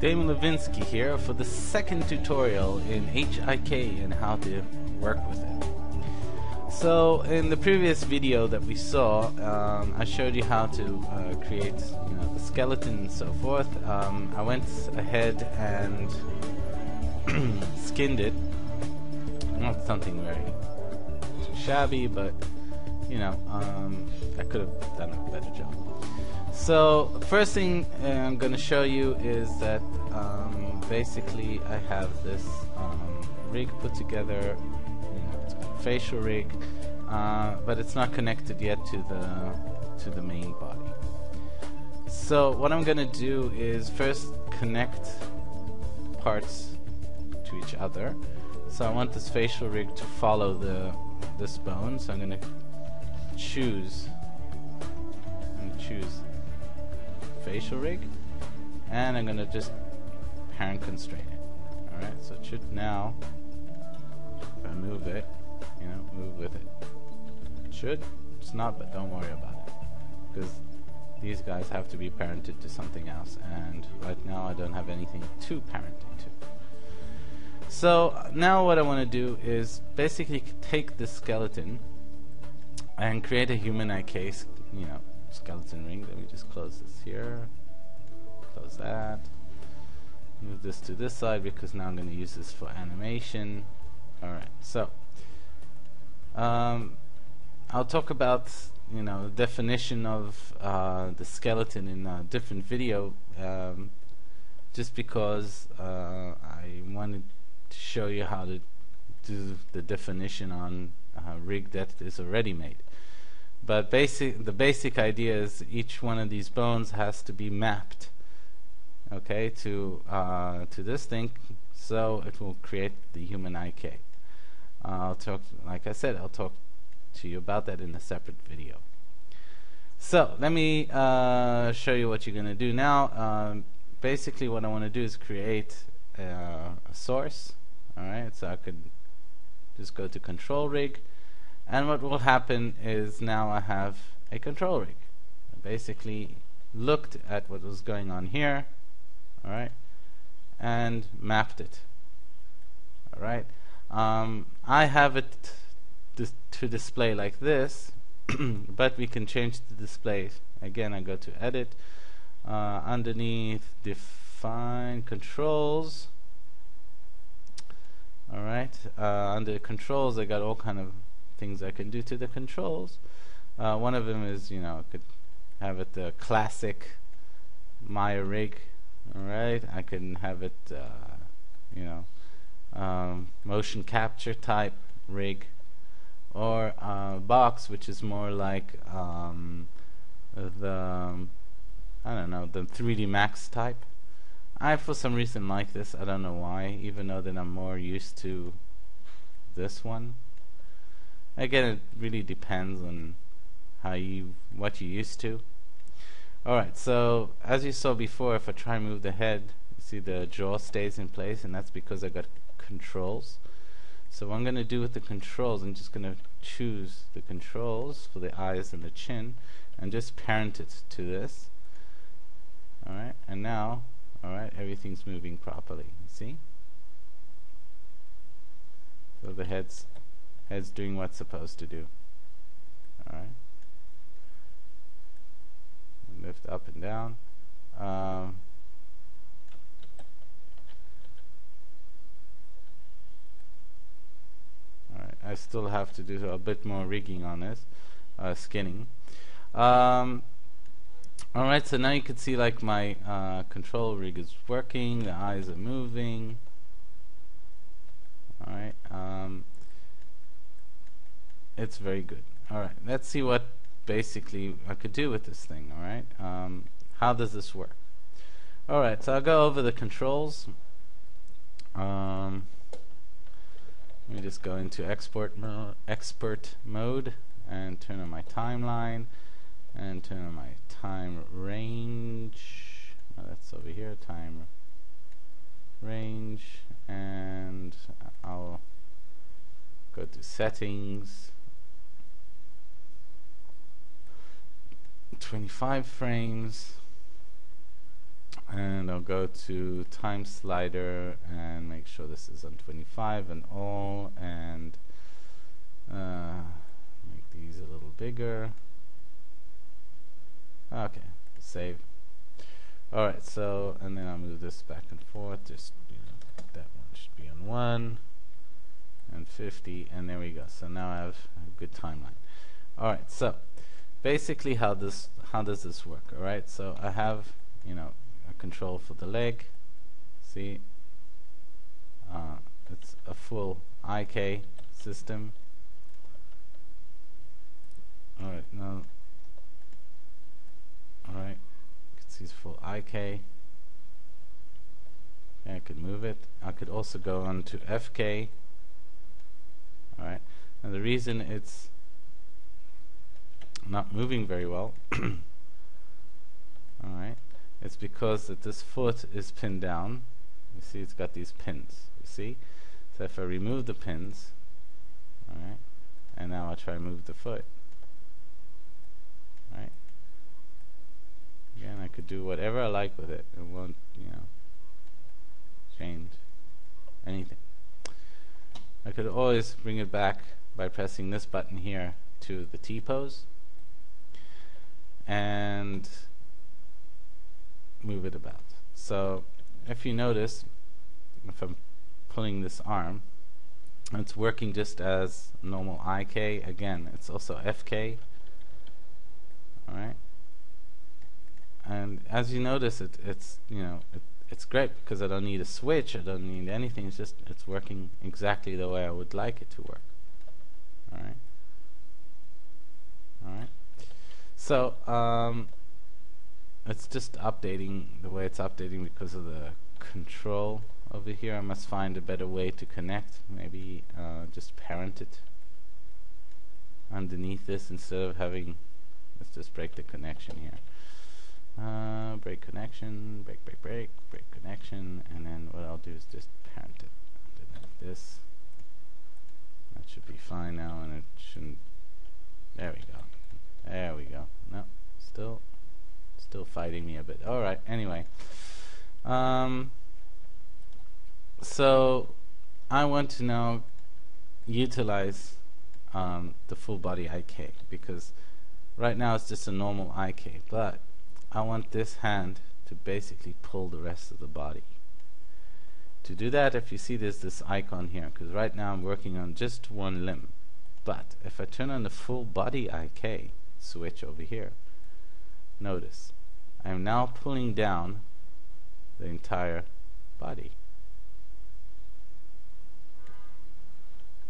Damon here for the second tutorial in HIK and how to work with it. So in the previous video that we saw, I showed you how to create the skeleton and so forth. I went ahead and skinned it. Not something very shabby, but I could have done a better job. So first thing I'm going to show you is that basically I have this rig put together. It's got a facial rig, but it's not connected yet to the main body. So what I'm going to do is first connect parts to each other. So I want this facial rig to follow this bone. So I'm going to choose facial rig, and I'm going to just parent constrain it. Alright, so it should now, if I move it, move with it. It should, it's not, but don't worry about it, because these guys have to be parented to something else, and right now I don't have anything to parent into. So now what I want to do is basically take this skeleton and create a human HIK, skeleton ring. Let me just close this here, close that, move this to this side because now I'm going to use this for animation. Alright, so I'll talk about the definition of the skeleton in a different video, just because I wanted to show you how to do the definition on a rig that is already made. But the basic idea is each one of these bones has to be mapped, okay, to this thing, so it will create the human HIK. Like I said, I'll talk to you about that in a separate video. So let me show you what you're going to do now. Basically, what I want to do is create a source. All right, so I could just go to control rig. And what will happen is now I have a control rig. I basically looked at what was going on here, alright, and mapped it. Alright, I have it to display like this, but we can change the display. Again, I go to edit, underneath define controls. Alright, under controls I got all kind of things I can do to the controls. One of them is, I could have it the classic Maya rig. Alright, I can have it, motion capture type rig, or box, which is more like the 3D Max type. I for some reason like this. I don't know why, even though that I'm more used to this one. Again, it really depends on what you're used to. Alright, so as you saw before, if I try and move the head, you see the jaw stays in place, and that's because I got controls. So what I'm going to do with the controls, I'm just going to choose the controls for the eyes and the chin and just parent it to this. Alright, and now, everything's moving properly. See? So the head's doing what's supposed to do. Alright. Lift up and down. Alright, I still have to do a bit more rigging on this, skinning. Alright, so now you can see like my control rig is working, the eyes are moving. Alright, it's very good. Alright, let's see what basically I could do with this thing. Alright, how does this work? Alright, so I'll go over the controls. Let me just go into expert mode and turn on my timeline and turn on my time range. That's over here, time range, and I'll go to settings, 25 frames, and I'll go to time slider and make sure this is on 25 and all, and make these a little bigger. Okay, save. Alright, so, and then I'll move this back and forth. Just, that one should be on 1 and 50, and there we go. So now I have a good timeline. Alright, so basically how does this work? Alright, so I have, a control for the leg. See, it's a full IK system. Alright, now, alright, you can see it's full IK. I could move it. I could also go on to FK. Alright, and the reason it's not moving very well alright, it's because that this foot is pinned down. You see it's got these pins, you see? So if I remove the pins, alright, and now I try to move the foot, right? Again, I could do whatever I like with it. It won't, change anything. I could always bring it back by pressing this button here to the T-pose and move it about. So if you notice, if I'm pulling this arm, it's working just as normal IK. Again, it's also FK. Alright, and as you notice, it's great because I don't need a switch, I don't need anything. It's working exactly the way I would like it to work. Alright, so it's just updating the way it's updating because of the control over here. I must find a better way to connect. Maybe just parent it underneath this instead of having. Let's just break the connection here. Break connection, break connection, and then what I'll do is just parent it underneath this. That should be fine now, and it shouldn't. There we go. There we go. No, still fighting me a bit. All right. Anyway, so I want to now utilize the full body IK because right now it's just a normal IK, but I want this hand to basically pull the rest of the body. To do that, if you see there's this icon here, because right now I'm working on just one limb, but if I turn on the full body IK switch over here, notice I'm now pulling down the entire body.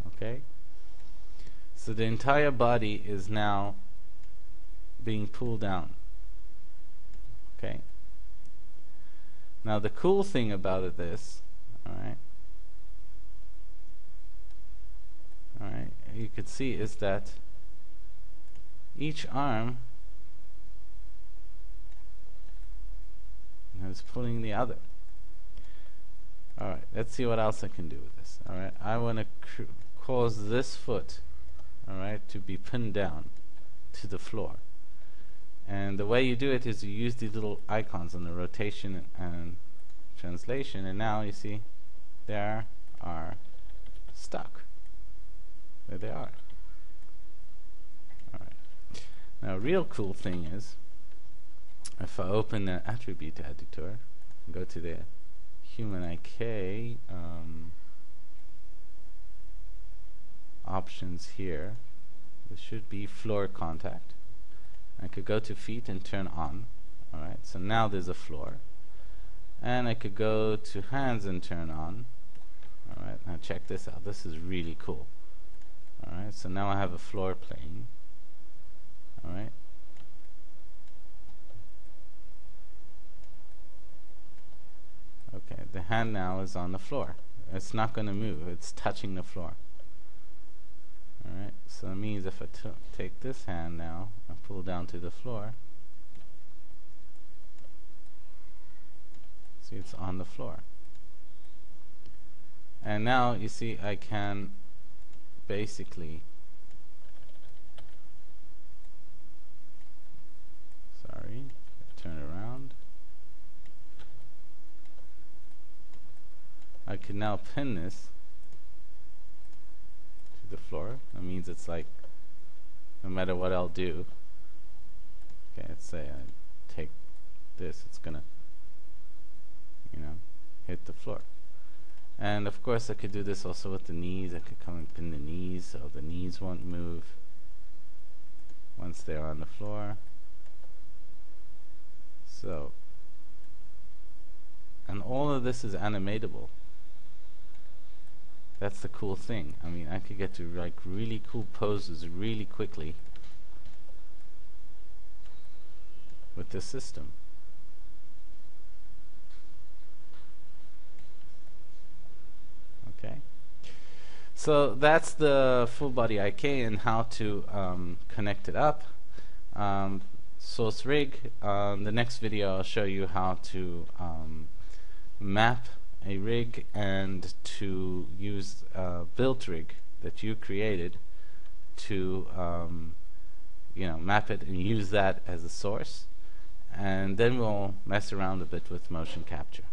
Okay, so the entire body is now being pulled down. Okay, now the cool thing about it is, alright, you could see is that each arm is pulling the other. Alright, let's see what else I can do with this. Alright, I want to cause this foot, alright, to be pinned down to the floor. And the way you do it is you use these little icons on the rotation and translation, and now you see they are stuck. There they are. Alright. Now, a real cool thing is if I open the attribute editor and go to the human IK options here, there should be floor contact. I could go to feet and turn on. Alright, so now there's a floor. And I could go to hands and turn on. Alright, now check this out. This is really cool. Alright, so now I have a floor plane. Alright. Okay, the hand now is on the floor. It's not going to move. It's touching the floor. Alright, so it means if I take this hand now and pull down to the floor, see, it's on the floor. And now you see I can basically, turn around, can now pin this to the floor. That means it's like, no matter what I'll do, okay, let's say I take this, it's gonna, you know, hit the floor. And of course I could do this also with the knees. I could come and pin the knees so the knees won't move once they're on the floor. So, and all of this is animatable. That's the cool thing. I mean, I could get to like really cool poses really quickly with this system. Okay, so that's the full body HIK and how to connect it up. Source rig. The next video I'll show you how to map a rig and to use a built rig that you created to you know, map it and use that as a source, and then we'll mess around a bit with motion capture.